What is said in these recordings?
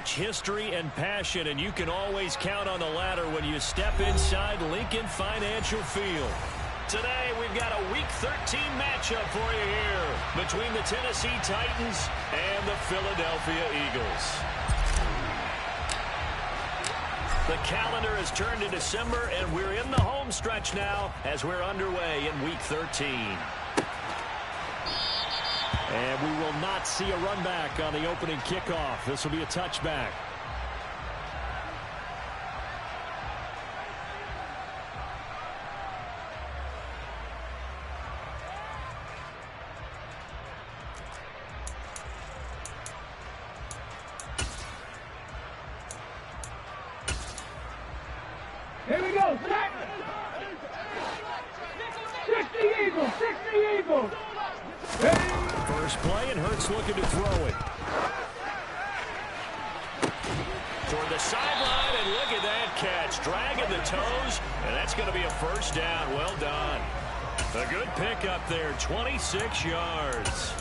much history and passion, and you can always count on the ladder when you step inside Lincoln Financial Field. Today, we've got a Week 13 matchup for you here between the Tennessee Titans and the Philadelphia Eagles. The calendar has turned to December, and we're in the home stretch now as we're underway in Week 13. And we will not see a run back on the opening kickoff. This will be a touchback. Here we go. 60 Eagles. 60 Eagles. First play, and Hurts looking to throw it. Toward the sideline, and look at that catch. Dragging the toes, and that's going to be a first down. Well done. A good pickup there, 26 yards.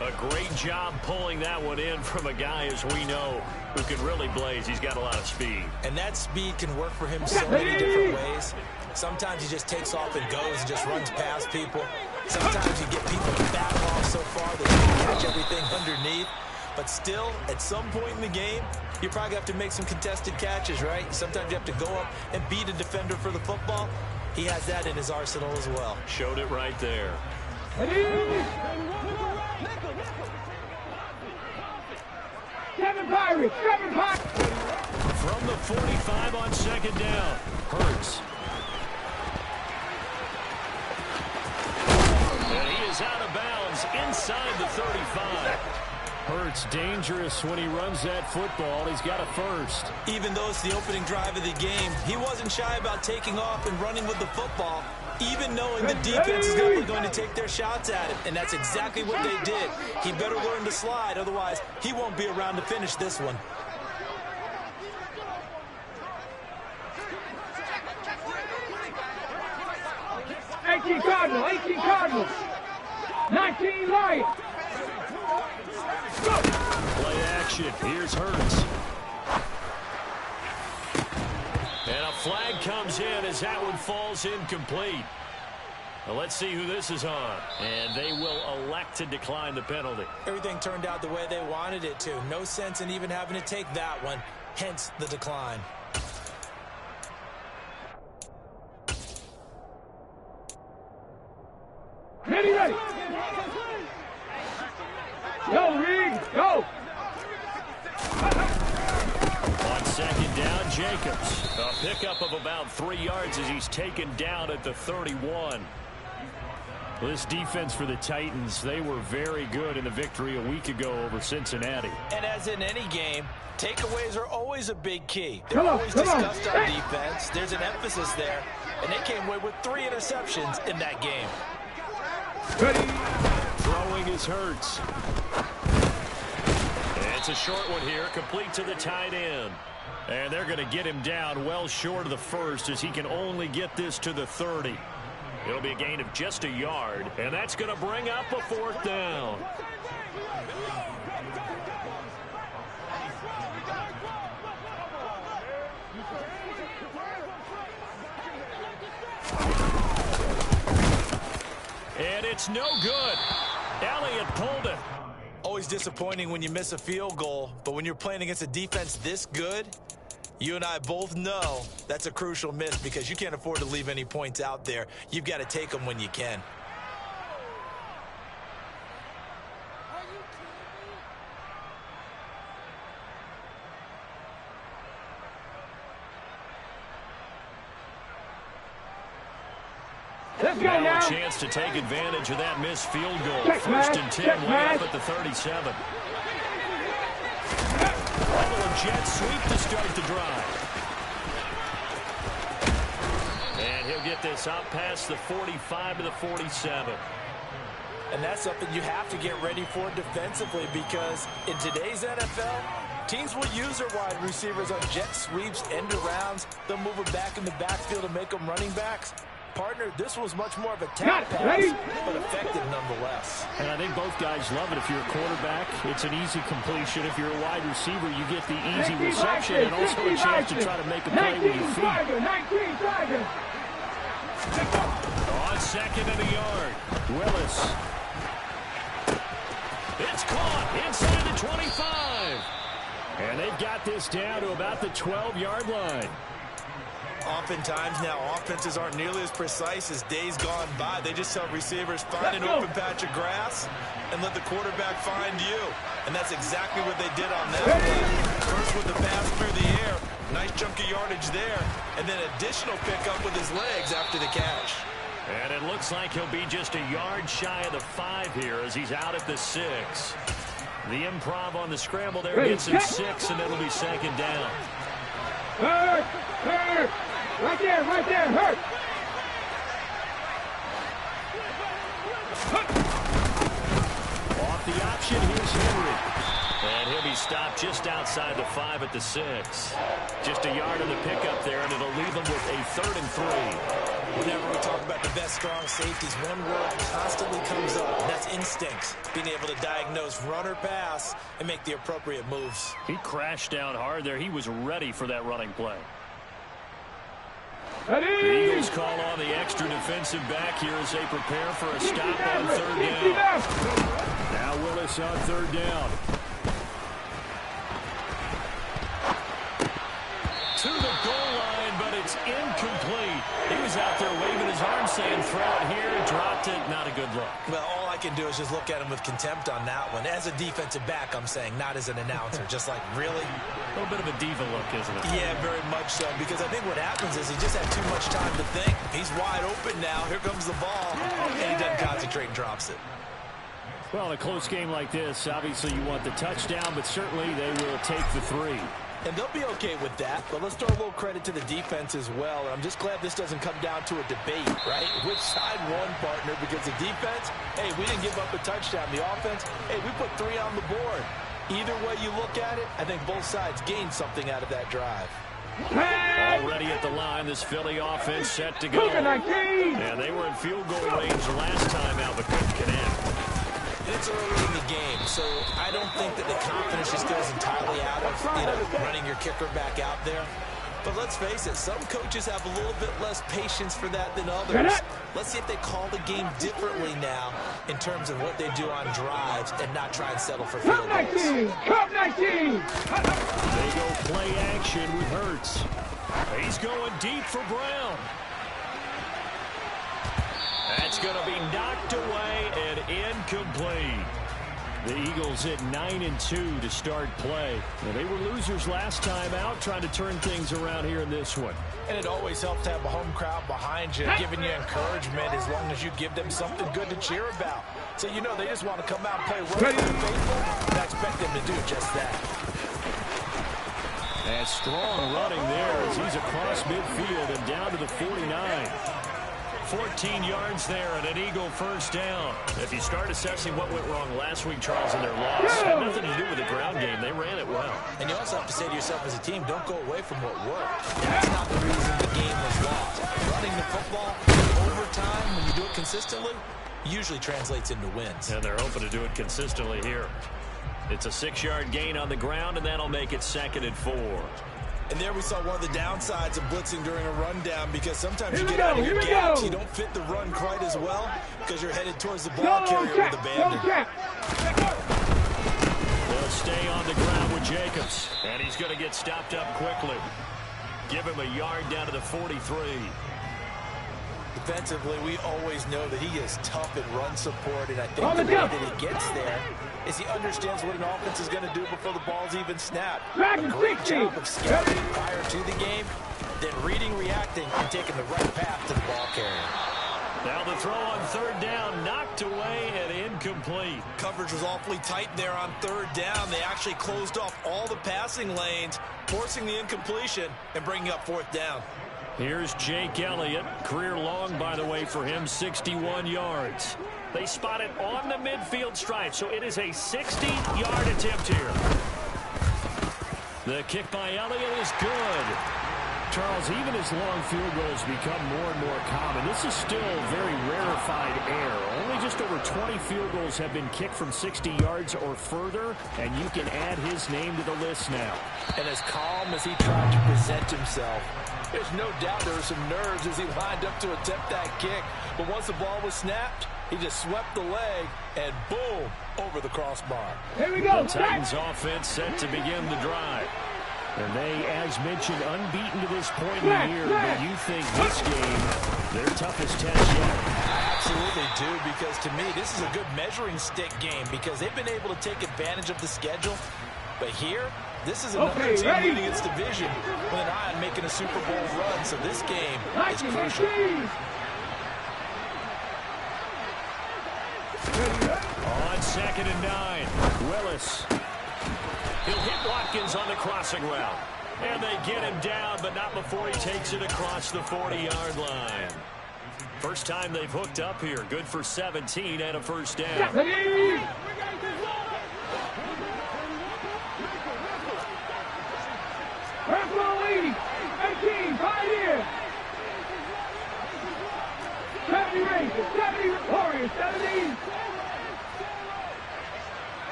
A great job pulling that one in from a guy, as we know, who can really blaze. He's got a lot of speed. And that speed can work for him so many different ways. Sometimes he just takes off and goes and just runs past people. Sometimes you get people to back off so far that you can catch everything underneath. But still, at some point in the game, you probably have to make some contested catches, right? Sometimes you have to go up and beat a defender for the football. He has that in his arsenal as well. Showed it right there. Seven Pirates. From the 45 on second down, Hurts. And he is out of bounds inside the 35. Hurts dangerous when he runs that football. He's got a first. Even though it's the opening drive of the game, he wasn't shy about taking off and running with the football, even knowing the defense is definitely going to take their shots at him. And that's exactly what they did. He better learn to slide, otherwise he won't be around to finish this one. Cardinals. 18 Cardinals. 19 Lions. Play action. Here's Hurts. And a flag comes in as that one falls incomplete. Well, let's see who this is on. And they will elect to decline the penalty. Everything turned out the way they wanted it to. No sense in even having to take that one. Hence the decline. Ready. Go, Reed. Go. On second down, Jacobs. A pickup of about 3 yards as he's taken down at the 31. This defense for the Titans, they were very good in the victory a week ago over Cincinnati. And as in any game, takeaways are always a big key. They're always discussed on defense. There's an emphasis there. And they came away with 3 interceptions in that game. Ready. Throwing is Hurts. It's a short one here, complete to the tight end. And they're going to get him down well short of the first as he can only get this to the 30. It'll be a gain of just a yard, and that's going to bring up a fourth down. And it's no good. Elliott pulled it. Always disappointing when you miss a field goal, but when you're playing against a defense this good, you and I both know that's a crucial miss because you can't afford to leave any points out there. You've got to take them when you can. Let's go now now. A chance to take advantage of that missed field goal. First and 10, way up at the 37. Buffalo Jets sweep to start the drive. And he'll get this out past the 45 to the 47. And that's something you have to get ready for defensively because in today's NFL, teams will use their wide receivers on jet sweeps, end arounds. They'll move them back in the backfield to make them running backs. partner, this was much more of a tap pass, but effective nonetheless. And I think both guys love it. If you're a quarterback, it's an easy completion. If you're a wide receiver, you get the easy reception and also a chance to try to make a play with your feet. On second and a yard, Willis. It's caught inside the 25. And they've got this down to about the 12-yard line. Oftentimes now, offenses aren't nearly as precise as days gone by. They just tell receivers, find an open patch of grass and let the quarterback find you. And that's exactly what they did on that play. First with the pass through the air, nice chunk of yardage there, and then additional pickup with his legs after the catch. And it looks like he'll be just a yard shy of the 5 here as he's out at the 6. The improv on the scramble there gets him 6, and it'll be second down. Hurt! Hurt! Right there, hurt! Off the option, here's Henry. And he'll be stopped just outside the 5 at the 6. Just a yard on the pickup there, and it'll leave him with a 3rd and 3. Whenever we talk about the best strong safeties, one word constantly comes up, and that's instincts. Being able to diagnose run or pass and make the appropriate moves. He crashed down hard there. He was ready for that running play. The Eagles call on the extra defensive back here as they prepare for a stop on 3rd down. Now Willis on 3rd down. To the goal line, but it's incomplete. He was out there waving his arm saying throw it here, dropped it, not a good look. Well, all I can do is just look at him with contempt on that one. As a defensive back, I'm saying, not as an announcer. Just like, really? A little bit of a diva look, isn't it? Yeah, very much so, because I think what happens is he just had too much time to think. He's wide open now. Here comes the ball, and he doesn't concentrate and drops it. Well, in a close game like this, obviously you want the touchdown, but certainly they will take the 3. And they'll be okay with that, but let's throw a little credit to the defense as well. And I'm just glad this doesn't come down to a debate, right? Which side won, partner? Because the defense, hey, we didn't give up a touchdown. The offense, hey, we put 3 on the board. Either way you look at it, I think both sides gained something out of that drive. Already at the line, this Philly offense set to go. And they were in field goal range last time out, but couldn't connect. It's early in the game, so I don't think that the confidence just goes entirely out of, running your kicker back out there. But let's face it, some coaches have a little bit less patience for that than others. Let's see if they call the game differently now in terms of what they do on drives and not try and settle for field goals. Cup 19! They go play action with Hurts. He's going deep for Brown. That's going to be knocked away and incomplete. The Eagles hit 9-2 to start play. Well, they were losers last time out, trying to turn things around here in this one. And it always helps to have a home crowd behind you, giving you encouragement as long as you give them something good to cheer about. So you know they just want to come out and play well and faithful, and I expect them to do just that. And strong running there as he's across midfield and down to the 49. 14 yards there and an Eagle first down. If you start assessing what went wrong last week, Charles, in their loss, it had nothing to do with the ground game. They ran it well. And you also have to say to yourself as a team, don't go away from what worked. That's not the reason the game was lost. Running the football in overtime, when you do it consistently, usually translates into wins. And they're hoping to do it consistently here. It's a 6-yard gain on the ground, and that'll make it 2nd and 4. And there we saw one of the downsides of blitzing during a rundown, because sometimes you get out of your gaps, you don't fit the run quite as well because you're headed towards the ball carrier with abandon. They'll stay on the ground with Jacobs, and he's going to get stopped up quickly. Give him a yard down to the 43. Defensively, we always know that he is tough in run support, and I think the way that he gets there is he understands what an offense is going to do before the ball's even snapped. A great job of scouting prior to the game, then reading, reacting, and taking the right path to the ball carrier. Now the throw on 3rd down, knocked away and incomplete. Coverage was awfully tight there on 3rd down. They actually closed off all the passing lanes, forcing the incompletion and bringing up 4th down. Here's Jake Elliott. Career long, by the way, for him, 61 yards. They spot it on the midfield stripe, so it is a 60-yard attempt here. The kick by Elliott is good. Charles, even as long field goals become more and more common, this is still very rarefied air. Only just over 20 field goals have been kicked from 60 yards or further, and you can add his name to the list now. And as calm as he tried to present himself, there's no doubt there were some nerves as he lined up to attempt that kick. But once the ball was snapped, he just swept the leg, and boom, over the crossbar. Here we go. The Titans offense set to begin the drive. And they, as mentioned, unbeaten to this point in the year. But you think this game, their toughest test yet? I absolutely do, because to me, this is a good measuring stick game because they've been able to take advantage of the schedule. But here, this is another team leading its division with an eye on making a Super Bowl run. So this game is crucial. On 2nd and 9, Willis. He'll hit Watkins on the crossing route. And they get him down, but not before he takes it across the 40-yard line. First time they've hooked up here. Good for 17 and a first down. Purple lead. 18, 5 years. 70 Rangers, 70 Warriors, 70.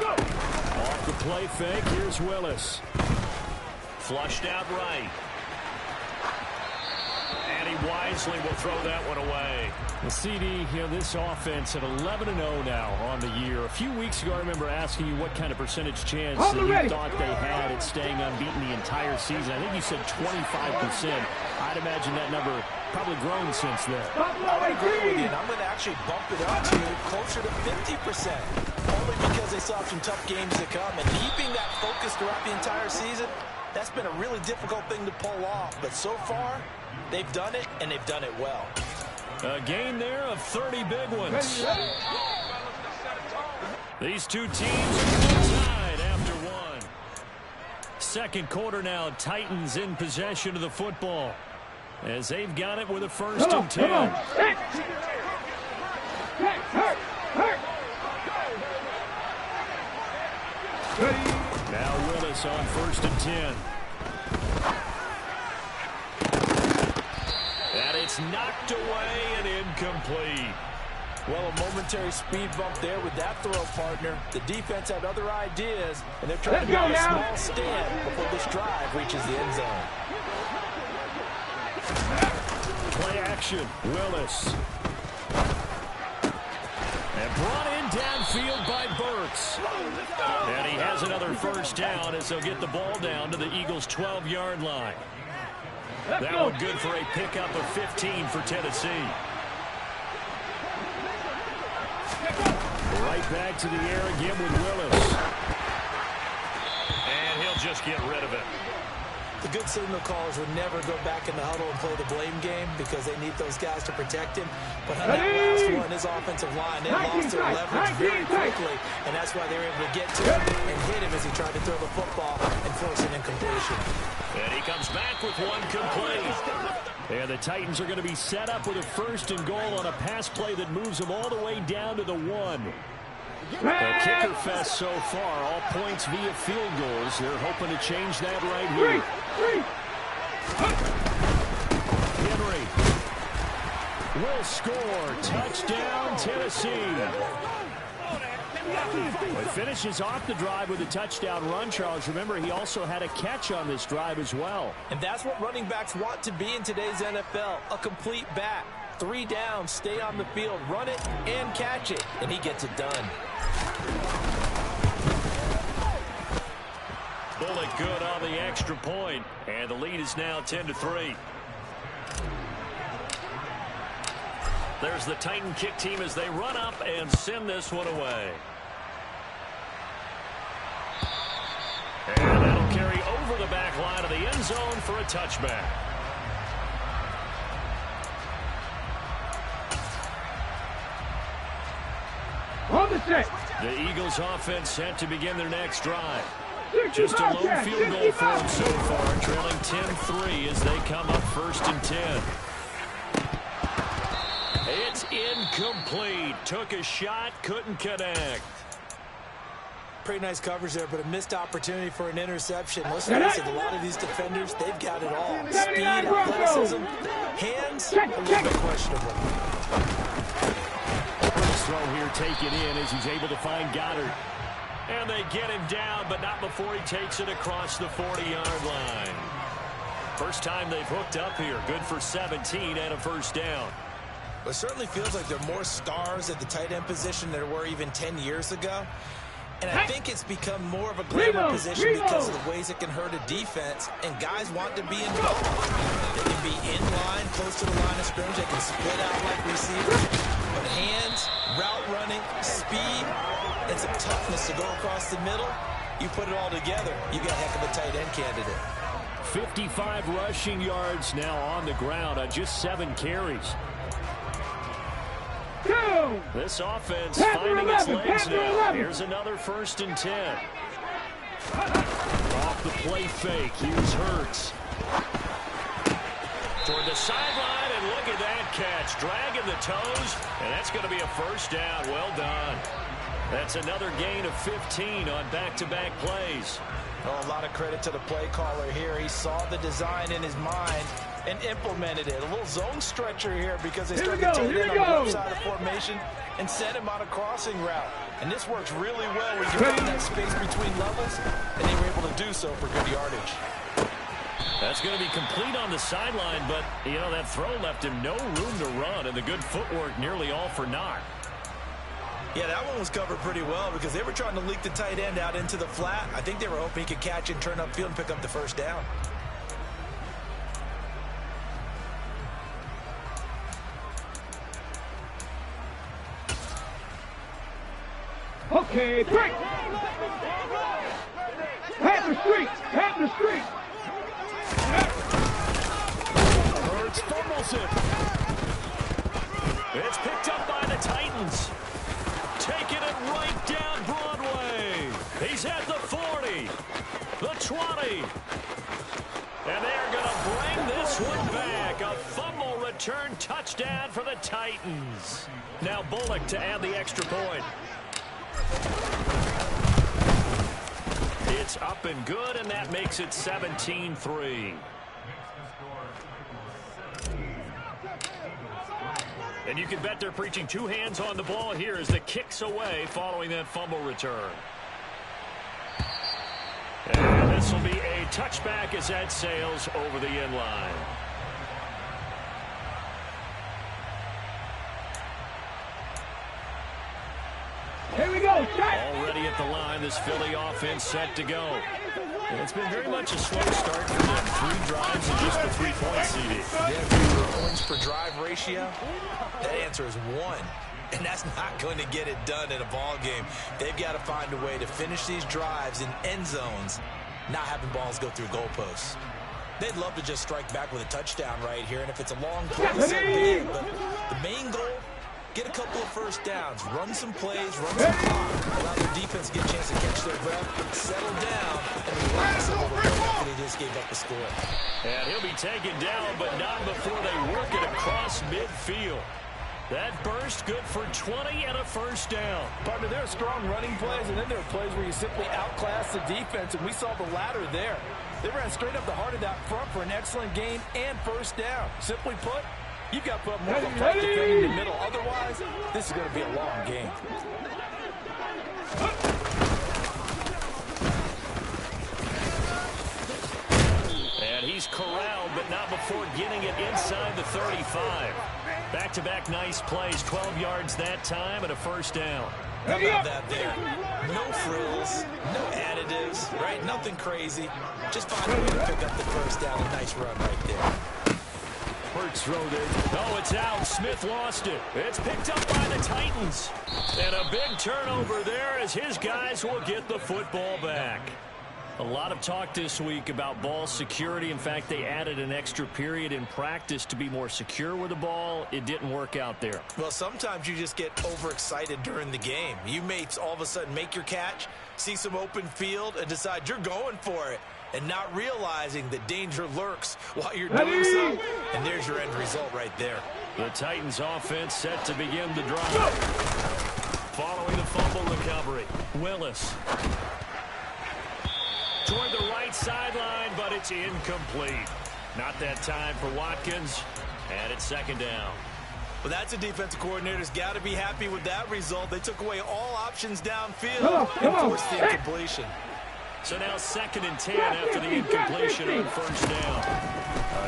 Off the play fake, here's Willis. Flushed out right. And he wisely will throw that one away. The CD, this offense at 11-0 now on the year. A few weeks ago, I remember asking you what kind of percentage chance that you thought they had at staying unbeaten the entire season. I think you said 25%. I'd imagine that number probably grown since then. I agree with you, and I'm going to actually bump it up to closer to 50%. Only because they still have some tough games to come, and keeping that focus throughout the entire season, that's been a really difficult thing to pull off. But so far, they've done it, and they've done it well. A gain there of 30 big ones. These two teams are tied after one. Second quarter now, Titans in possession of the football as they've got it with a 1st and 10. Now Willis on 1st and 10. And it's knocked away and incomplete. Well, a momentary speed bump there with that throw, partner. The defense had other ideas, and they're trying to make a small stand before this drive reaches the end zone. Play action, Willis. And brought in downfield by Burks. And he has another 1st down as they'll get the ball down to the Eagles' 12-yard line. That one good for a pickup of 15 for Tennessee. Right back to the air again with Willis. And he'll just get rid of it. The good signal callers would never go back in the huddle and play the blame game because they need those guys to protect him. But on that last one, his offensive line, they lost their leverage very quickly, and that's why they were able to get to him and hit him as he tried to throw the football and force an incompletion. And he comes back with one complete. And the Titans are going to be set up with a 1st and goal on a pass play that moves them all the way down to the 1. A kicker fest so far, all points via field goals. They're hoping to change that right here. Henry will score. Touchdown, Tennessee. He finishes off the drive with a touchdown run, Charles. Remember, he also had a catch on this drive as well. And that's what running backs want to be in today's NFL, a complete back. 3 downs, stay on the field, run it, and catch it. And he gets it done. Bullet good on the extra point, and the lead is now 10-3. There's the Titan kick team as they run up and send this one away. And that'll carry over the back line of the end zone for a touchback. On the set. The Eagles offense set to begin their next drive. Just a lone field goal for them so far, trailing 10-3 as they come up 1st and 10. It's incomplete. Took a shot, couldn't connect. Pretty nice coverage there, but a missed opportunity for an interception. Let's face it, a lot of these defenders, they've got it all. Speed, athleticism, hands, a little bit questionable. First throw here taken in as he's able to find Goddard. And they get him down, but not before he takes it across the 40-yard line. First time they've hooked up here. Good for 17 and a first down. It certainly feels like there are more stars at the tight end position than there were even 10 years ago. And I think it's become more of a glamour position because of the ways it can hurt a defense, and guys want to be involved. They can be in line, close to the line of scrimmage. They can split out like receivers. But hands, route running, speed, and some toughness to go across the middle, you put it all together, you got a heck of a tight end candidate. 55 rushing yards now on the ground on just 7 carries. This offense finding its legs now. Here's another 1st and 10. Off the play fake. Here's Hurts. Toward the sideline, and look at that catch. Dragging the toes, and that's going to be a first down. Well done. That's another gain of 15 on back-to-back plays. Oh, a lot of credit to the play caller here. He saw the design in his mind and implemented it. A little zone stretcher here because they started to take it on the left side of formation and sent him on a crossing route. And this works really well when you find that space between levels, and they were able to do so for good yardage. That's going to be complete on the sideline, but, you know, that throw left him no room to run, and the good footwork nearly all for naught. Yeah, that one was covered pretty well because they were trying to leak the tight end out into the flat. I think they were hoping he could catch and turn upfield and pick up the first down. Okay, break. Half the street. Half the street. Hurts fumbles it. It's picked up by the Titans. Taking it right down Broadway. He's at the 40, the 20. And they're going to bring this one back. A fumble return touchdown for the Titans. Now Bullock to add the extra point. It's up and good, and that makes it 17-3. And you can bet they're preaching 2 hands on the ball here as the kick's away following that fumble return. And this will be a touchback as that sails over the end line. Here we go. Already at the line, this Philly offense set to go. And it's been very much a slow start for them. 3 drives and just the 3-point CD. Yeah, points per drive ratio. That answer is 1. And that's not going to get it done in a ball game. They've got to find a way to finish these drives in end zones, not having balls go through goalposts. They'd love to just strike back with a touchdown right here. And if it's a long play, so be it. But the main goal, get a couple of first downs, run some plays, run some clock, allow their defense to get a chance to catch their breath, settle down, and relax a little bit after they just gave up the score. And he'll be taken down, but not before they work it across midfield. That burst good for 20 and a first down. Partner, there are strong running plays, and then there are plays where you simply outclass the defense, and we saw the latter there. They ran straight up the heart of that front for an excellent gain and first down. Simply put, you've got to put more of a fight defending the middle. Otherwise, this is going to be a long game. And he's corralled, but not before getting it inside the 35. Back-to-back nice plays, 12 yards that time and a first down. How about that there? No frills, no additives, right? Nothing crazy. Just find a way to pick up the first down. A nice run right there. Hurts throwed it. Oh, it's out. Smith lost it. It's picked up by the Titans. And a big turnover there as his guys will get the football back. A lot of talk this week about ball security. In fact, they added an extra period in practice to be more secure with the ball. It didn't work out there. Well, sometimes you just get overexcited during the game. You may all of a sudden make your catch, see some open field, and decide you're going for it, and not realizing that danger lurks while you're doing so. And there's your end result right there. The Titans offense set to begin the drive. Following the fumble, recovery. Willis. Toward the right sideline, but it's incomplete. Not that time for Watkins, and it's second down. Well, that's a defensive coordinator's got to be happy with that result. They took away all options downfield and forced the incompletion. So now 2nd and 10 after the incompletion on first down.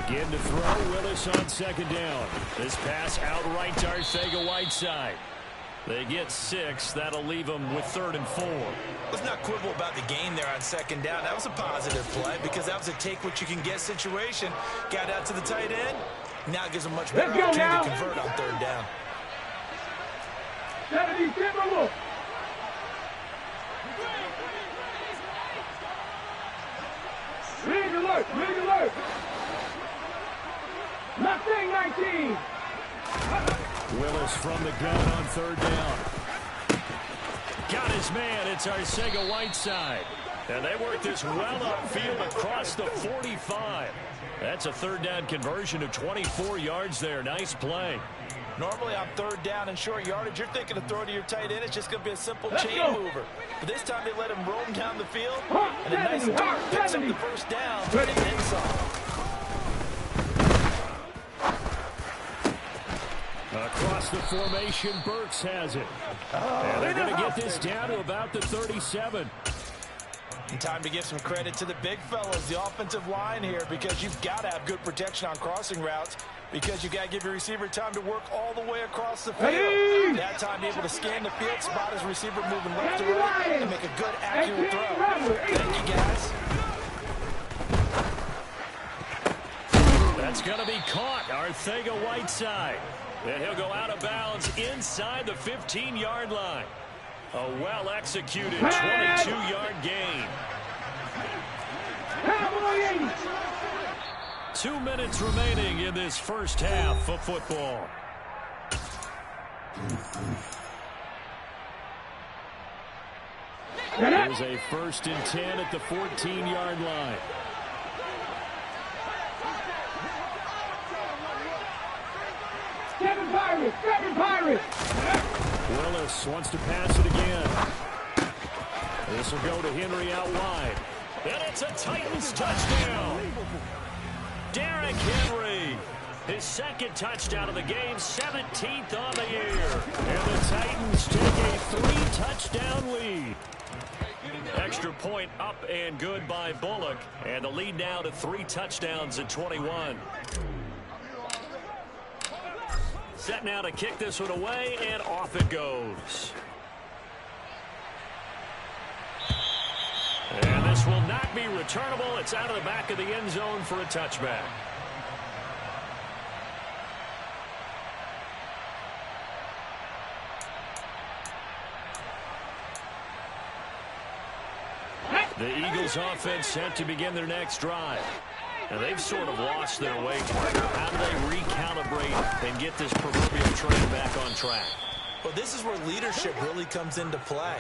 Again to throw, Willis on 2nd down. This pass outright to Arcega-Whiteside. They get 6. That'll leave them with 3rd and 4. Let's not quibble about the gain there on 2nd down. That was a positive play because that was a take-what-you-can-get situation. Got out to the tight end. Now it gives them much better opportunity to convert on 3rd down. 70, Rig alert! Rig alert! Mustang 19! Willis from the gun on 3rd down. Got his man. It's Arcega-Whiteside. And they work this well upfield across the 45. That's a 3rd down conversion of 24 yards there. Nice play. Normally on 3rd down and short yardage, you're thinking of throwing to your tight end. It's just going to be a simple chain mover. But this time they let him roam down the field. And a nice dart picks up the first down and then some. Across the formation, Burks has it. And they're going to get this down to about the 37. And time to give some credit to the big fellas, the offensive line here, because you've got to have good protection on crossing routes, because you've got to give your receiver time to work all the way across the field. That time able to scan the field, spot his receiver moving left to right, and make a good, accurate throw. Thank you, guys. That's going to be caught. Arcega-Whiteside. And he'll go out of bounds inside the 15-yard line. A well-executed 22-yard gain. 2 minutes remaining in this first half of football. There's a 1st and 10 at the 14-yard line. Seven Pirates! Willis wants to pass it again. This will go to Henry out wide. And it's a Titans touchdown. Derrick Henry, his 2nd touchdown of the game, 17th on the year. And the Titans take a 3-touchdown lead. Extra point up and good by Bullock. And the lead now to 3 touchdowns at 21. Set now to kick this one away, and off it goes. And this will not be returnable. It's out of the back of the end zone for a touchback. The Eagles offense set to begin their next drive. And they've sort of lost their way, partner. How do they recalibrate and get this proverbial train back on track? Well, this is where leadership really comes into play.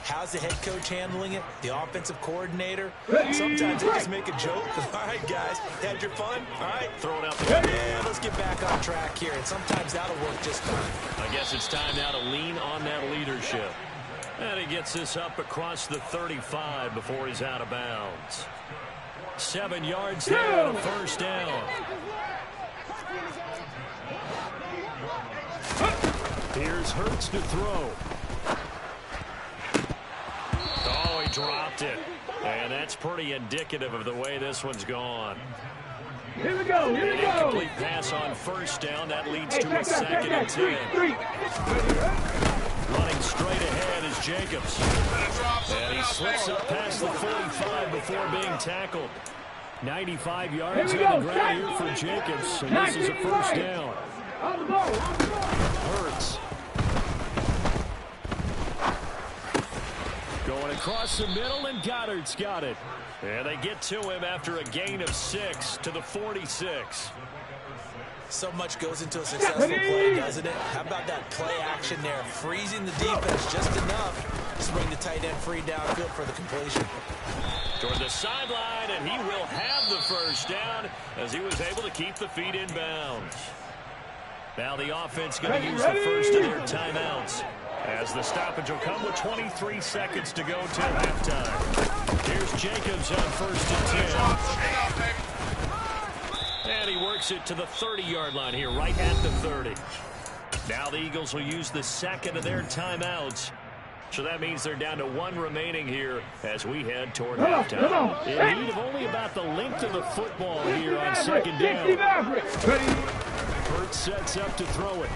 How's the head coach handling it? The offensive coordinator? Sometimes they just make a joke. All right, guys, had your fun? All right, throw it out the window. Yeah, let's get back on track here. And sometimes that'll work just fine. I guess it's time now to lean on that leadership. And he gets this up across the 35 before he's out of bounds. 7 yards there and a first down. Here's Hurts to throw. Oh, he dropped it. And that's pretty indicative of the way this one's gone. Here we go, here we go. Incomplete pass on first down. That leads to a 2nd and 10. Running straight ahead is Jacobs. And he slips up past the 45 before being tackled. 95 yards on the ground here for Jacobs. And this is a first down. Hurts. Going across the middle, and Goddard's got it. And they get to him after a gain of 6 to the 46. So much goes into a successful play, doesn't it? How about that play action there? Freezing the defense just enough to bring the tight end free downfield for the completion. Toward the sideline, and he will have the first down as he was able to keep the feet in bounds. Now the offense going to use the first of their timeouts. As the stoppage will come with 23 seconds to go till halftime. Here's Jacobs on 1st and 10. And he works it to the 30-yard line here, right at the 30. Now the Eagles will use the second of their timeouts. So that means they're down to 1 remaining here as we head toward halftime. In need of only about the length of the football here on 2nd down. Hurts sets up to throw it.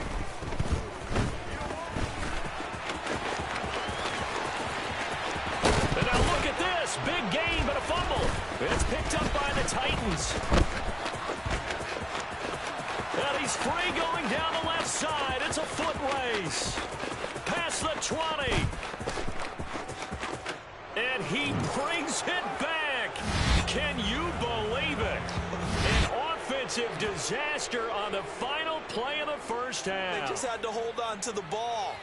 And now look at this. Big gain, but a fumble. It's picked up by the Titans. And he's free going down the left side. It's a foot race. Past the 20. And he brings it back. Can you believe it? An offensive disaster on the final play of the first half. They just had to hold on to the ball.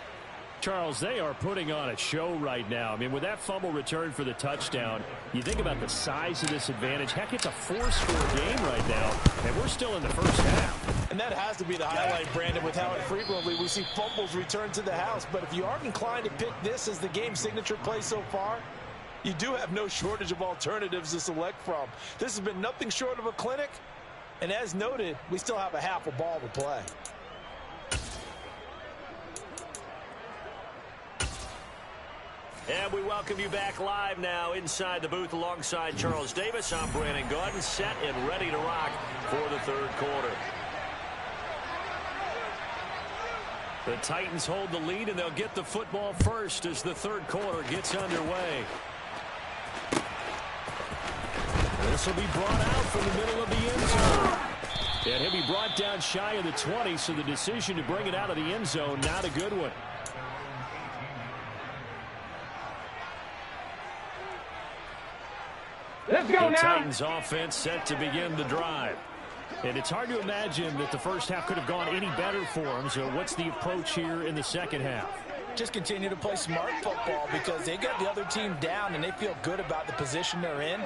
Charles, they are putting on a show right now. I mean, with that fumble return for the touchdown, you think about the size of this advantage. Heck, it's a 4-score game right now, and we're still in the first half. And that has to be the highlight, Brandon, with how infrequently we see fumbles return to the house. But if you aren't inclined to pick this as the game signature play so far, you do have no shortage of alternatives to select from. This has been nothing short of a clinic. And as noted, we still have a half a ball to play. And we welcome you back live now inside the booth alongside Charles Davis. I'm Brandon Gaudin, set and ready to rock for the third quarter. The Titans hold the lead, and they'll get the football first as the third quarter gets underway. This will be brought out from the middle of the end zone. And he'll be brought down shy of the 20, so the decision to bring it out of the end zone, not a good one. Let's go The now. Titans offense set to begin the drive. And it's hard to imagine that the first half could have gone any better for them. So what's the approach here in the second half? Just continue to play smart football because they got the other team down and they feel good about the position they're in.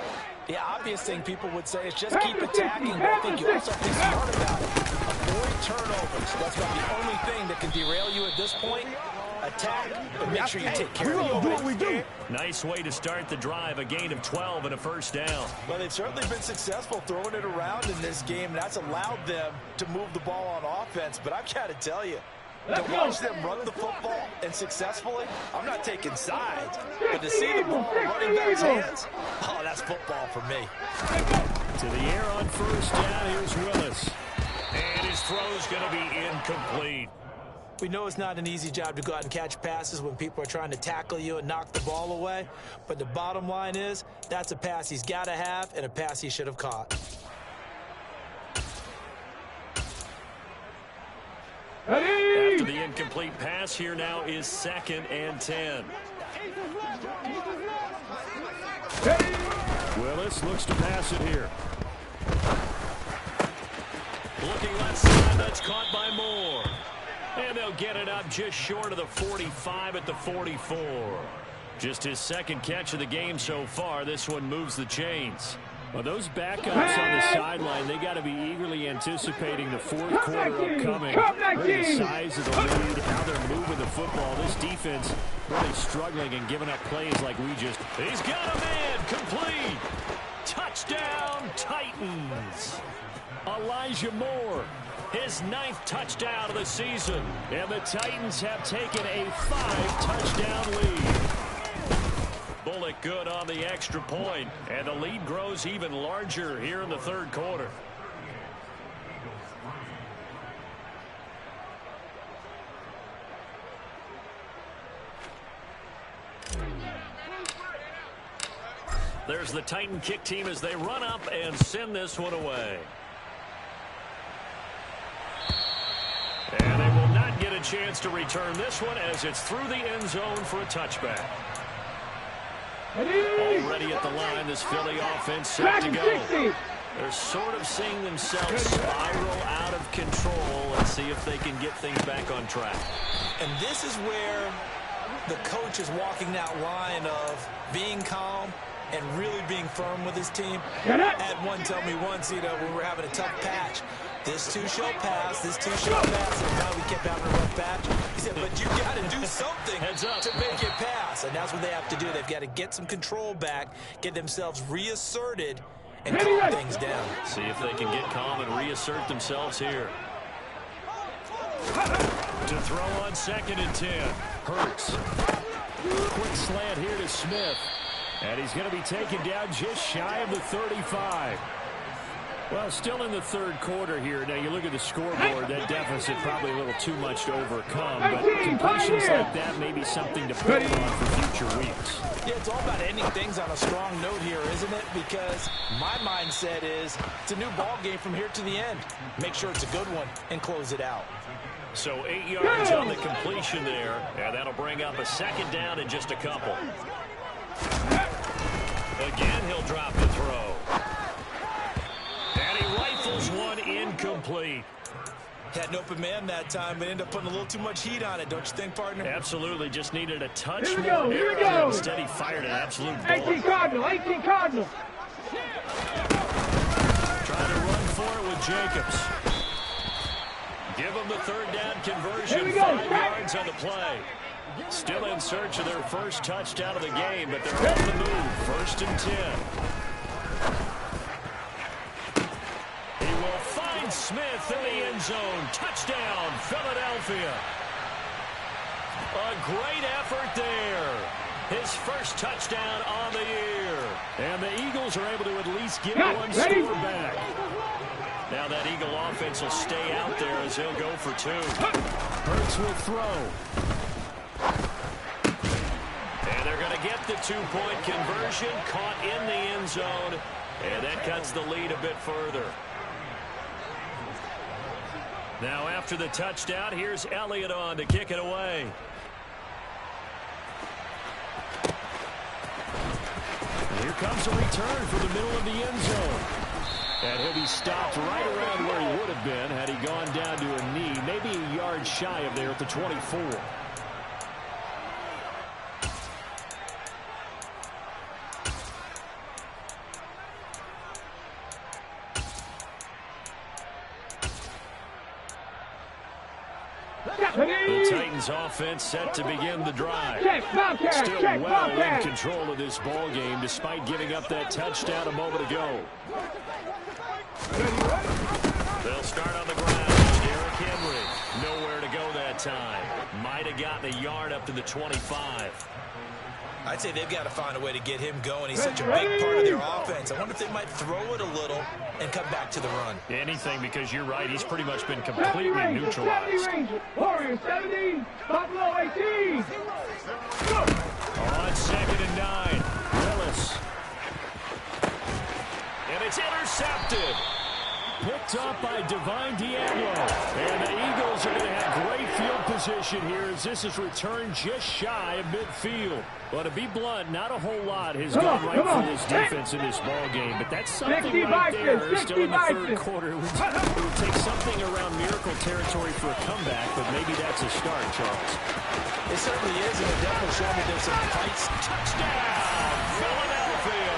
The obvious thing people would say is just keep attacking, but I think you also have to be smart about it. Avoid turnovers. That's about the only thing that can derail you at this point. Attack, but make sure you take care of do what we do. Nice way to start the drive, a gain of 12 and a first down. Well, they've certainly been successful throwing it around in this game, and that's allowed them to move the ball on offense. But I've got to tell you, to watch them run the football and successfully, I'm not taking sides. But to see the ball in running back's hands, oh, that's football for me. To the air on first down, here's Willis. And his throw's going to be incomplete. We know it's not an easy job to go out and catch passes when people are trying to tackle you and knock the ball away. But the bottom line is, that's a pass he's got to have and a pass he should have caught. After the incomplete pass, here now is 2nd and 10. Willis looks to pass it here. Looking left side, that's caught by Moore. And they'll get it up just short of the 45 at the 44. Just his second catch of the game so far. This one moves the chains. Well, those backups on the sideline, they got to be eagerly anticipating the fourth quarter upcoming. Look at the size of the lead, how they're moving the football. This defense really struggling and giving up plays like we just... He's got a man, complete. Touchdown, Titans. Elijah Moore. His 9th touchdown of the season. And the Titans have taken a 5-touchdown lead. Bullock good on the extra point, and the lead grows even larger here in the third quarter. There's the Titan kick team as they run up and send this one away. And they will not get a chance to return this one as it's through the end zone for a touchback. Already at the line, this Philly offense set to go. They're sort of seeing themselves spiral out of control. Let's see if they can get things back on track. And this is where the coach is walking that line of being calm and really being firm with his team. Had one tell me once, when we were having a tough patch, This too shall pass. This too shall pass. And now we kept having a rough patch. He said, but you got to do something to make it pass. And that's what they have to do. They've got to get some control back, get themselves reasserted, and calm things down. See if they can get calm and reassert themselves here. To throw on 2nd and 10. Hurts. Quick slant here to Smith. And he's going to be taken down just shy of the 35. Well, still in the 3rd quarter here. Now, you look at the scoreboard, that deficit probably a little too much to overcome. But completions like that may be something to build on for future weeks. Yeah, it's all about ending things on a strong note here, isn't it? Because my mindset is it's a new ball game from here to the end. Make sure it's a good one and close it out. So 8 yards on the completion there. And that'll bring up a 2nd down in just a couple. Again, he'll drop the throw. And he rifles one incomplete. Had an open man that time, but ended up putting a little too much heat on it, don't you think, partner? Absolutely. Just needed a touch Here we more. go, here we go. Instead, he fired an absolute 18 bullet. Cardinal, 18 Cardinal. Trying to run for it with Jacobs. Give him the 3rd down conversion. Here we go. 5 yards on the play. Still in search of their first touchdown of the game, but they're on the move. 1st and 10. He will find Smith in the end zone. Touchdown, Philadelphia. A great effort there. His first touchdown on the year. And the Eagles are able to at least get one score back. Now that Eagle offense will stay out there as he'll go for 2. Hurts will throw. And they're going to get the 2-point conversion. Caught in the end zone. And that cuts the lead a bit further. Now after the touchdown, here's Elliott on to kick it away. Here comes a return for the middle of the end zone. And he'll be stopped right around where he would have been had he gone down to a knee, maybe a yard shy of there at the 24. The Titans offense set to begin the drive. Still well in control of this ball game despite giving up that touchdown a moment ago. They'll start on the ground. Derrick Henry. Nowhere to go that time. Might have gotten a yard up to the 25. I'd say they've got to find a way to get him going. He's such a big part of their offense. I wonder if they might throw it a little and come back to the run. Anything, because you're right. He's pretty much been completely neutralized. Warriors 70, Buffalo 18. On 2nd and 9. Willis. And it's intercepted. Picked up by Divine Diablo. And the Eagles are going to have great field position here as this is returned just shy of midfield. But to be blunt, not a whole lot has gone right for this defense in this ball game. But that's something right there. Still in the 3rd quarter. It would take something around miracle territory for a comeback, but maybe that's a start, Charles. It certainly is, and it definitely showed me there's some fights. Touchdown, Philadelphia.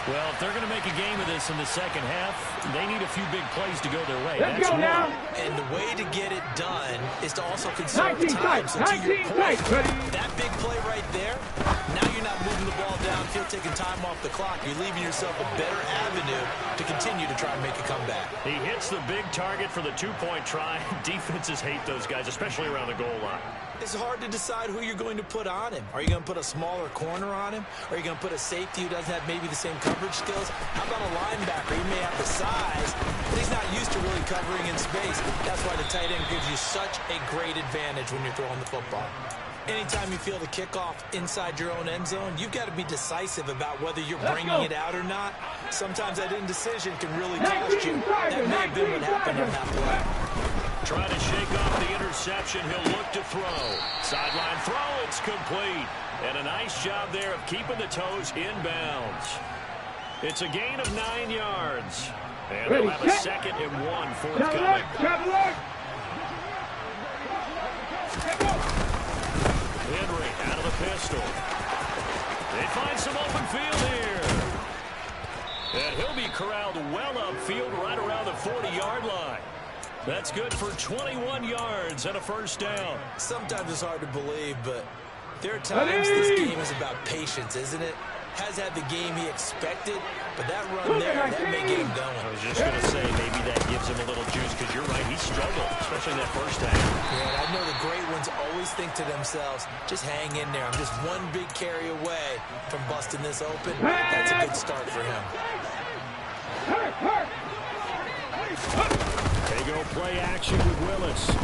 Well, if they're going to make a game of this in the second half, they need a few big plays to go their way. Let's go now. And the way to get it done is to also conserve time. So to your point, that big play right there, now you're not moving the ball downfield, taking time off the clock. You're leaving yourself a better avenue to continue to try and make a comeback. He hits the big target for the 2-point try. Defenses hate those guys, especially around the goal line. It's hard to decide who you're going to put on him. Are you going to put a smaller corner on him? Are you going to put a safety who doesn't have maybe the same coverage skills? How about a linebacker? He may have the size, but he's not used to really covering in space. That's why the tight end gives you such a great advantage when you're throwing the football. Anytime you feel the kickoff inside your own end zone, you've got to be decisive about whether you're bringing it out or not. Sometimes that indecision can really cost you. That may have been what happened on that play. Trying to shake off the interception. He'll look to throw. Sideline throw. It's complete. And a nice job there of keeping the toes inbounds. It's a gain of 9 yards. And they'll have a 2nd and 1 forthcoming. Henry out of the pistol. They find some open field here. And he'll be corralled well upfield right around the 40-yard line. That's good for 21 yards and a first down. Sometimes it's hard to believe, but there are times this game is about patience, isn't it? Has had the game he expected, but that run there, that may get him going. I was just going to say maybe that gives him a little juice because you're right, he struggled, especially that first half. Yeah, and I know the great ones always think to themselves, just hang in there. I'm just one big carry away from busting this open. That's a good start for him. They go play action with Willis.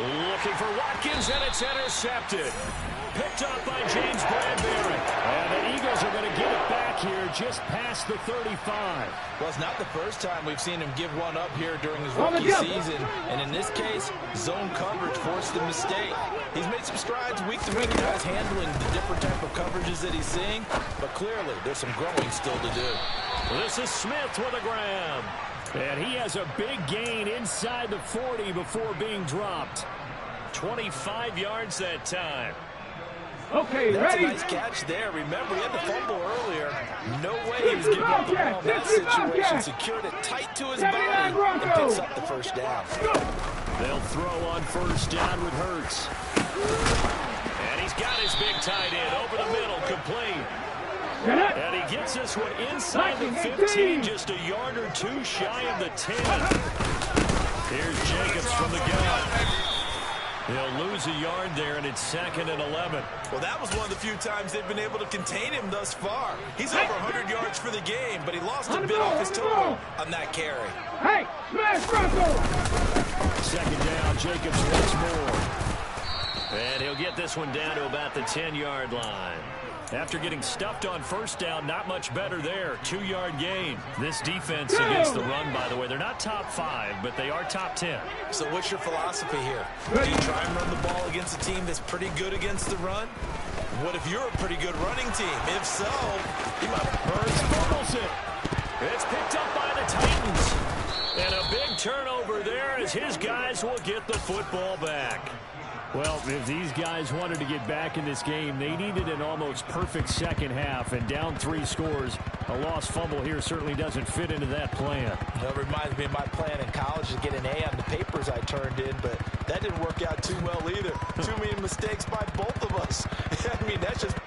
Looking for Watkins, and it's intercepted. Picked up by James Bradbury. And the Eagles are going to get it back here just past the 35. Well, it's not the first time we've seen him give one up here during his rookie season. And in this case, zone coverage forced the mistake. He's made some strides week to week, guys, handling the different type of coverages that he's seeing. But clearly, there's some growing still to do. This is Smith with a grab. And he has a big gain inside the 40 before being dropped. 25 yards that time. Okay, That's ready? a nice catch there. Remember, he had the fumble earlier. No way he was giving up the ball in that situation. Secured it tight to his body and picks up the first down. They'll throw on first down with Hurts. And he's got his big tight end over the middle, complete. And he gets this one inside the 15, just a yard or two shy of the 10. Here's Jacobs from the gun. He'll lose a yard there, and it's 2nd and 11. Well, that was one of the few times they've been able to contain him thus far. He's over 100 yards for the game, but he lost a bit off his total on that carry. Hey, smash Bronco! 2nd down, Jacobs once more. And he'll get this one down to about the 10-yard line. After getting stuffed on first down, not much better there. 2-yard gain. This defense against the run, by the way, they're not top 5, but they are top 10. So what's your philosophy here? Do you try and run the ball against a team that's pretty good against the run? What if you're a pretty good running team? If so, you might Hurts fumbles it. It's picked up by the Titans. And a big turnover there as his guys will get the football back. Well, if these guys wanted to get back in this game, they needed an almost perfect second half, and down 3 scores. A lost fumble here certainly doesn't fit into that plan. That reminds me of my plan in college to get an A on the papers I turned in, but that didn't work out too well either. Too many mistakes by both of us. I mean, that's just...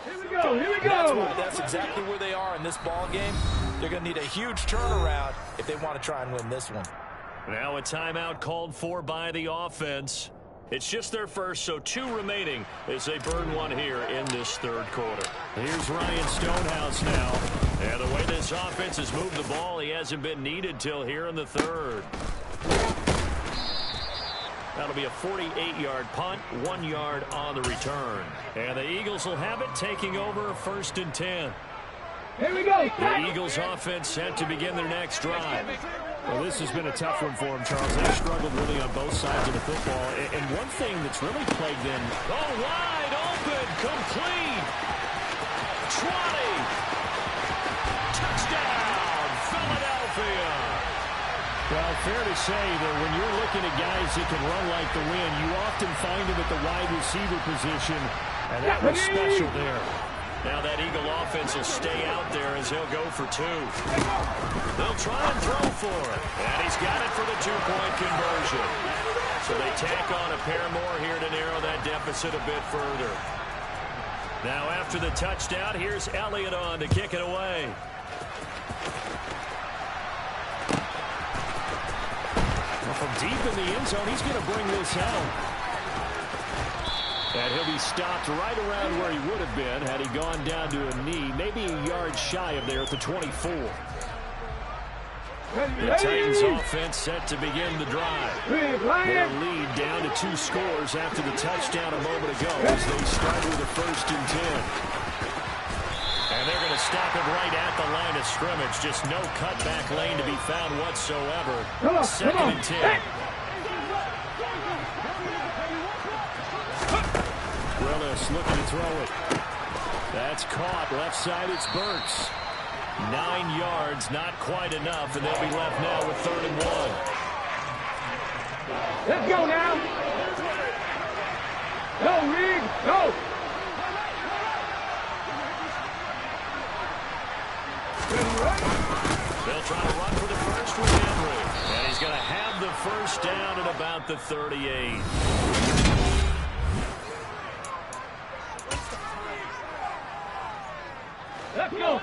Here we go. That's exactly where they are in this ball game. They're going to need a huge turnaround if they want to try and win this one. Now a timeout called for by the offense. It's just their first, so 2 remaining as they burn one here in this 3rd quarter. Here's Ryan Stonehouse now. And the way this offense has moved the ball, he hasn't been needed till here in the 3rd. That'll be a 48-yard punt, 1 yard on the return. And the Eagles will have it, taking over 1st and 10. Here we go. The Eagles offense set to begin their next drive. Well, this has been a tough one for them, Charles. They've struggled really on both sides of the football. And one thing that's really plagued them... Oh, wide open, complete. 20. Touchdown, Philadelphia. Well, fair to say that when you're looking at guys that can run like the wind, you often find them at the wide receiver position, and that was special there. Now that Eagle offense will stay out there as he'll go for 2. They'll try and throw for it. And he's got it for the 2-point conversion. So they tack on a pair more here to narrow that deficit a bit further. Now after the touchdown, here's Elliott on to kick it away. Well, from deep in the end zone, he's going to bring this out. And he'll be stopped right around where he would have been had he gone down to a knee, maybe a yard shy of there at the 24. The Titans offense set to begin the drive. Their lead down to 2 scores after the touchdown a moment ago as they start with a 1st and 10. And they're going to stop it right at the line of scrimmage. Just no cutback lane to be found whatsoever. 2nd and 10. Willis looking to throw it. That's caught. Left side, it's Burks. 9 yards, not quite enough, and they'll be left now with 3rd and 1. Let's go now. Go, Reed, go. They'll try to run for the first with Henry, and he's going to have the 1st down at about the 38. Let's go.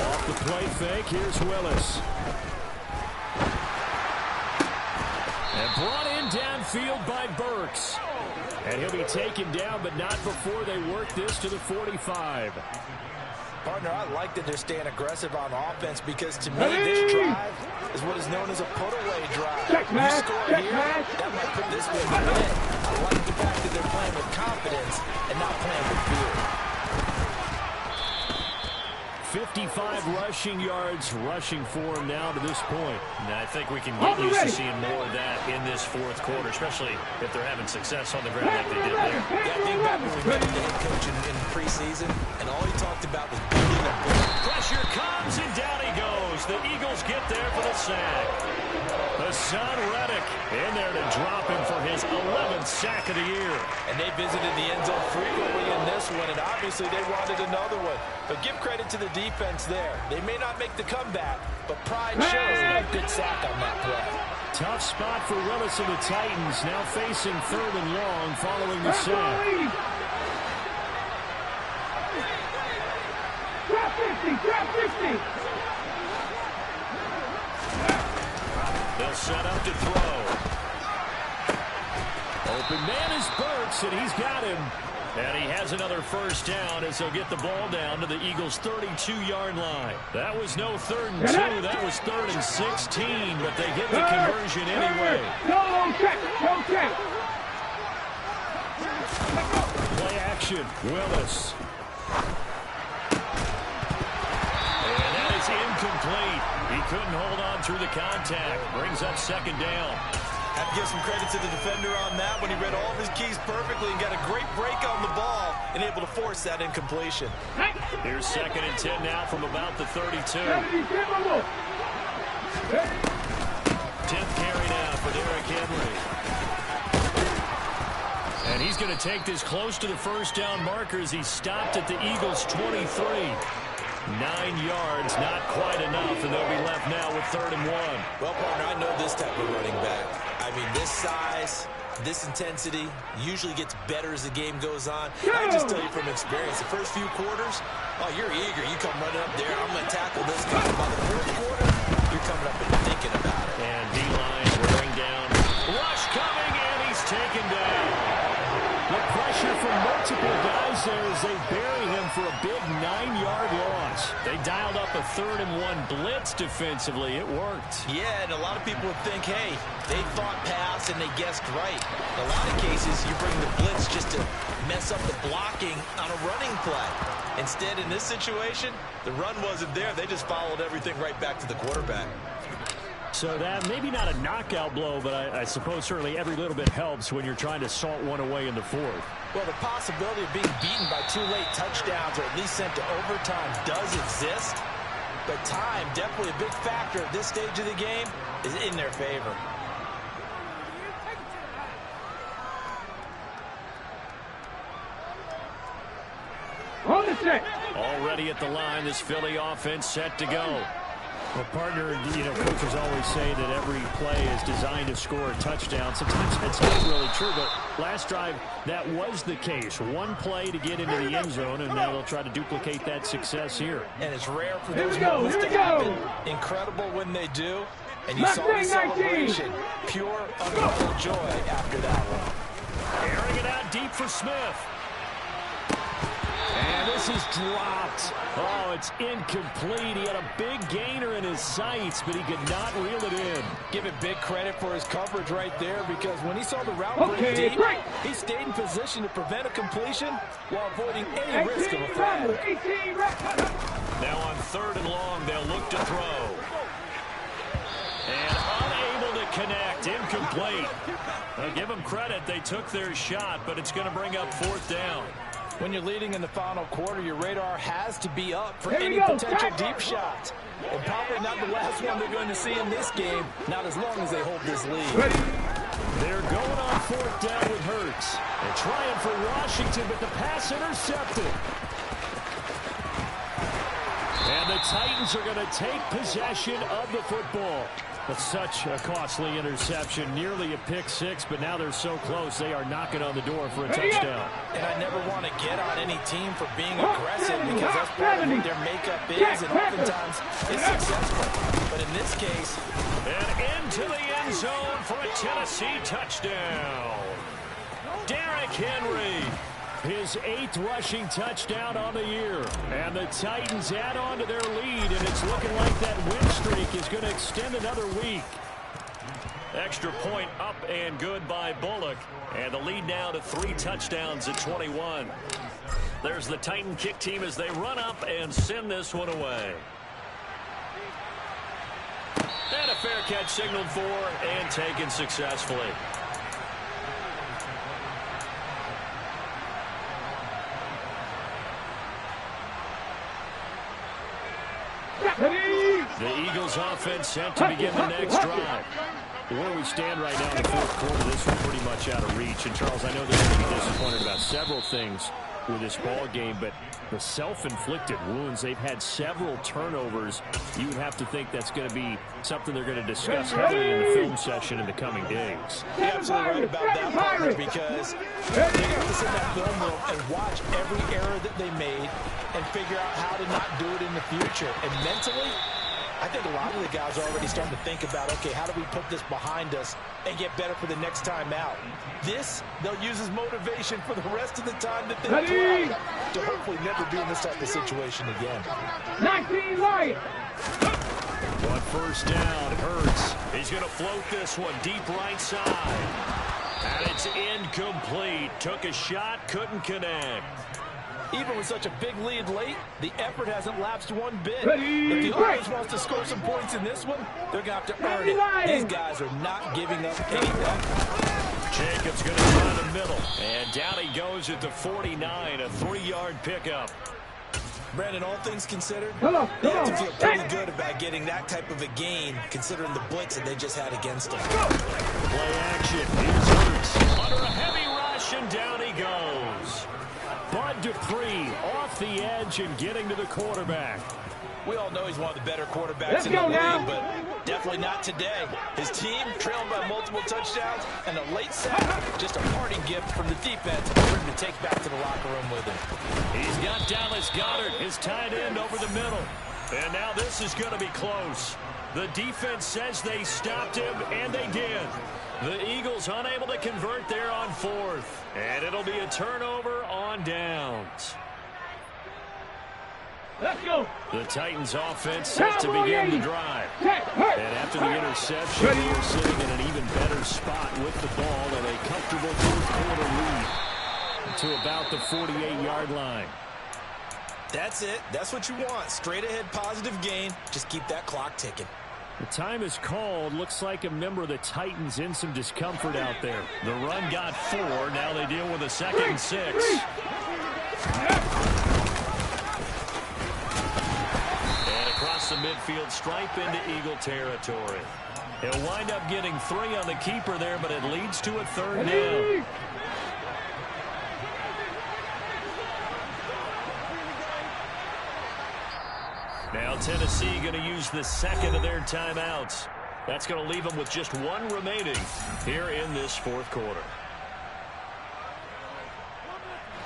Off the play fake, here's Willis. And brought in downfield by Burks. And he'll be taken down, but not before they work this to the 45. Partner, I like that they're staying aggressive on offense because to me, this drive is what is known as a put-away drive. You score here, that might put this one to bed. I like the fact that they're playing with confidence and not playing with fear. 55 rushing yards rushing for him now to this point. And I think we can get used to seeing more of that in this 4th quarter, especially if they're having success on the ground like they did there. Yeah, I think back when we met the head coach in preseason, and all he talked about was building a build. Pressure comes, and down he goes. The Eagles get there for the sack. Hassan Reddick in there to drop him for his 11th sack of the year. And they visited the end zone frequently in this one, and obviously they wanted another one. But give credit to the defense there. They may not make the comeback, but pride shows a good sack on that play. Tough spot for Willis and the Titans, now facing 3rd and long following the sack. Drop 50, drop 50. They'll set up to throw. Open man is Burks, and he's got him. And he has another 1st down as they'll get the ball down to the Eagles' 32-yard line. That was no 3rd and 2. That was 3rd and 16, but they get the conversion anyway. No check, no check. Play action, Willis. And that is incomplete. He couldn't hold on through the contact. Brings up 2nd down. I have to give some credit to the defender on that when he read all of his keys perfectly and got a great break on the ball and able to force that incompletion. Here's 2nd and 10 now from about the 32. 10th carry now for Derrick Henry. And he's going to take this close to the 1st down marker as he stopped at the Eagles' 23. 9 yards, not quite enough, and they'll be left now with 3rd and 1. Well, partner, I know this type of running back. I mean, this size, this intensity usually gets better as the game goes on. I just tell you from experience, the first few quarters, oh, you're eager. You come running up there, I'm going to tackle this guy. By the 4th quarter, you're coming up and thinking about it. And D-line wearing down. Rush coming, and he's taken down. The pressure from multiple guys there as they bury him for a big 9-yard loss. They dialed up a 3rd and 1 blitz defensively. It worked. Yeah, and a lot of people would think, hey, they thought pass and they guessed right. In a lot of cases, you bring the blitz just to mess up the blocking on a running play. Instead, in this situation, the run wasn't there. They just followed everything right back to the quarterback. So that maybe not a knockout blow, but I suppose certainly every little bit helps when you're trying to salt one away in the 4th. Well, the possibility of being beaten by 2 late touchdowns or at least sent to overtime does exist. But time, definitely a big factor at this stage of the game, is in their favor. On the set. Already at the line, this Philly offense set to go. Well, partner, coaches always say that every play is designed to score a touchdown. Sometimes that's not really true, but last drive, that was the case. One play to get into the end zone, and now they'll try to duplicate that success here. And it's rare for those moments to happen. Incredible when they do. And you saw the celebration. Pure, uncontrolled joy after that one. Airing it out deep for Smith. And this is dropped. Oh, it's incomplete. He had a big gainer in his sights, but he could not reel it in. Give him big credit for his coverage right there, because when he saw the route break deep, he stayed in position to prevent a completion while avoiding any risk of a flag. Now on 3rd and long, they'll look to throw. And unable to connect. Incomplete. I'll give them credit. They took their shot, but it's going to bring up 4th down. When you're leading in the final quarter, your radar has to be up for any potential deep shots. And probably not the last one they're going to see in this game, not as long as they hold this lead. They're going on 4th down with Hurts. They're trying for Washington, but the pass intercepted. And the Titans are going to take possession of the football. But such a costly interception, nearly a pick 6, but now they're so close they are knocking on the door for a touchdown. And I never want to get on any team for being aggressive, because that's part of what their makeup is, and oftentimes it's successful. But in this case, and into the end zone for a Tennessee touchdown. Derrick Henry. His 8th rushing touchdown on the year. And the Titans add on to their lead, and it's looking like that win streak is going to extend another week. Extra point up and good by Bullock. And the lead now to 3 touchdowns at 21. There's the Titan kick team as they run up and send this one away. And a fair catch signaled for and taken successfully. The Eagles offense set to begin the next drive. Where we stand right now in the 4th quarter, this one's pretty much out of reach. And, Charles, I know they're going to be disappointed about several things with this ball game, but the self-inflicted wounds, they've had several turnovers. You would have to think that's going to be something they're going to discuss heavily in the film session in the coming days. You're absolutely right about that, partner, because they're going to have to sit in that film room and watch every error that they made and figure out how to not do it in the future. And mentally, I think a lot of the guys are already starting to think about, okay, how do we put this behind us and get better for the next time out? This, they'll use as motivation for the rest of the time that they play to hopefully never be in this type of situation again. 19 Lions. On 1st down, Hurts. He's going to float this one deep right side. And it's incomplete. Took a shot, couldn't connect. Even with such a big lead late, the effort hasn't lapsed one bit. If the offense wants to score some points in this one, they're going to have to earn it. These guys are not giving up anything. Jacobs going to try the middle. And down he goes at the 49, a 3-yard pickup. Brandon, all things considered, they have to feel pretty good about getting that type of a gain, considering the blitz that they just had against them. Play action. Here's Hurts under a heavy rush, and down he goes. Bud Dupree off the edge and getting to the quarterback. We all know he's one of the better quarterbacks in the league, but definitely not today. His team trailed by multiple touchdowns, and a late sack, just a parting gift from the defense for him to take back to the locker room with him. He's got Dallas Goedert, his tight end, over the middle. And now this is going to be close. The defense says they stopped him, and they did. The Eagles unable to convert there on 4th. And it'll be a turnover on downs. Let's go. The Titans offense set to begin the drive. And after the interception, they're sitting in an even better spot with the ball and a comfortable 4th quarter lead to about the 48-yard line. That's it. That's what you want. Straight ahead positive gain. Just keep that clock ticking. The time is called. Looks like a member of the Titans in some discomfort out there. The run got 4. Now they deal with a 2nd and 6. And across the midfield stripe into Eagle territory. He'll wind up getting 3 on the keeper there, but it leads to a 3rd down. Now Tennessee going to use the 2nd of their timeouts. That's going to leave them with just 1 remaining here in this 4th quarter.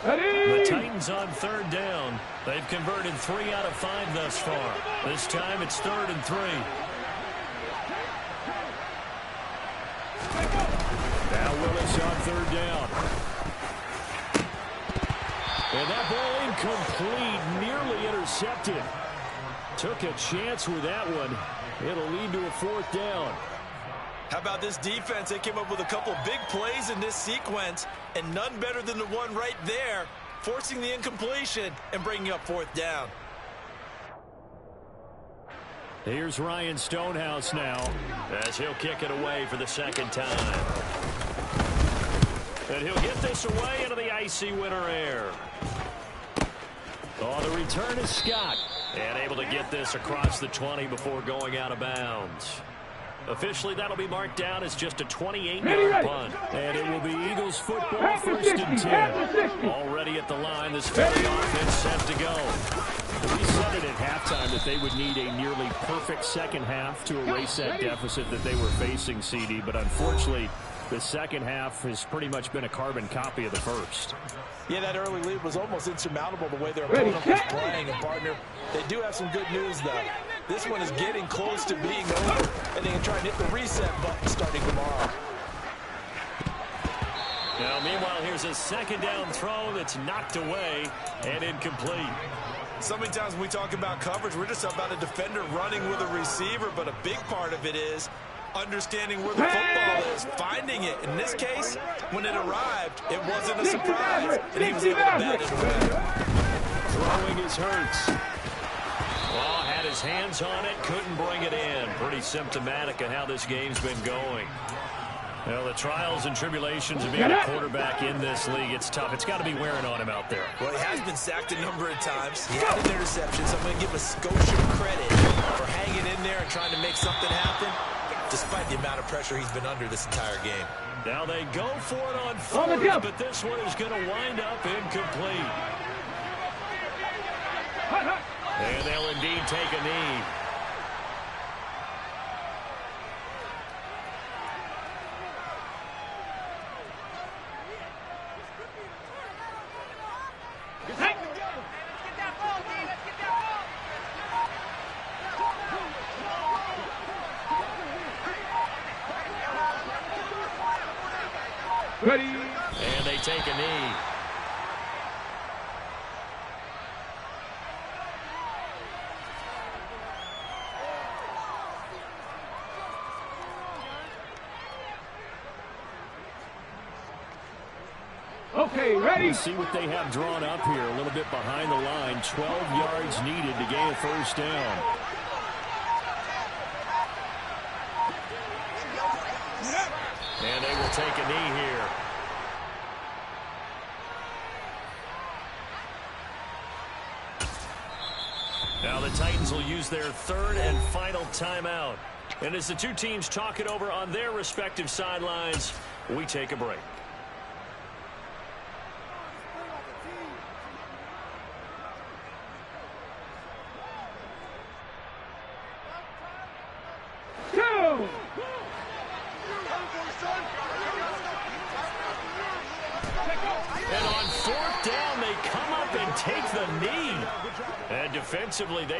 The Titans on 3rd down. They've converted 3 out of 5 thus far. This time it's 3rd and 3. Now Willis on 3rd down. And that ball incomplete, nearly intercepted. Took a chance with that one. It'll lead to a 4th down. How about this defense? They came up with a couple of big plays in this sequence, and none better than the one right there, forcing the incompletion and bringing up 4th down. Here's Ryan Stonehouse now, as he'll kick it away for the 2nd time. And he'll get this away into the icy winter air. Oh, the return is Scott. And able to get this across the 20 before going out of bounds. Officially, that'll be marked down as just a 28-yard punt. And it will be Eagles football, 1st and 10. Already at the line, this Philly offense set to go. We said it at halftime that they would need a nearly perfect second half to erase that deficit that they were facing, CD. But unfortunately, the second half has pretty much been a carbon copy of the first. Yeah, that early lead was almost insurmountable the way their opponent was playing. And, partner, they do have some good news, though. This one is getting close to being over, and they can try and hit the reset button starting tomorrow. Now, meanwhile, here's a 2nd down throw that's knocked away and incomplete. So many times when we talk about coverage, we're just about a defender running with a receiver, but a big part of it is understanding where the football is, finding it. In this case, when it arrived, it wasn't a surprise, and he was able to bat it away. Throwing is Hurts. Well, had his hands on it, couldn't bring it in. Pretty symptomatic of how this game's been going. Well, the trials and tribulations of being a quarterback in this league, it's tough. It's got to be wearing on him out there. Well, he has been sacked a number of times. He had an interception, so I'm going to give a Scotia credit for hanging in there and trying to make something happen, despite the amount of pressure he's been under this entire game. Now they go for it on 4th, but this one is going to wind up incomplete. And they'll indeed take a knee. Ready. And they take a knee. Okay, ready. Let's see what they have drawn up here. A little bit behind the line. 12 yards needed to gain a 1st down. And they will take a knee here. Now the Titans will use their 3rd and final timeout. And as the two teams talk it over on their respective sidelines, we take a break. And on 4th down, they come up and take the knee. And defensively, they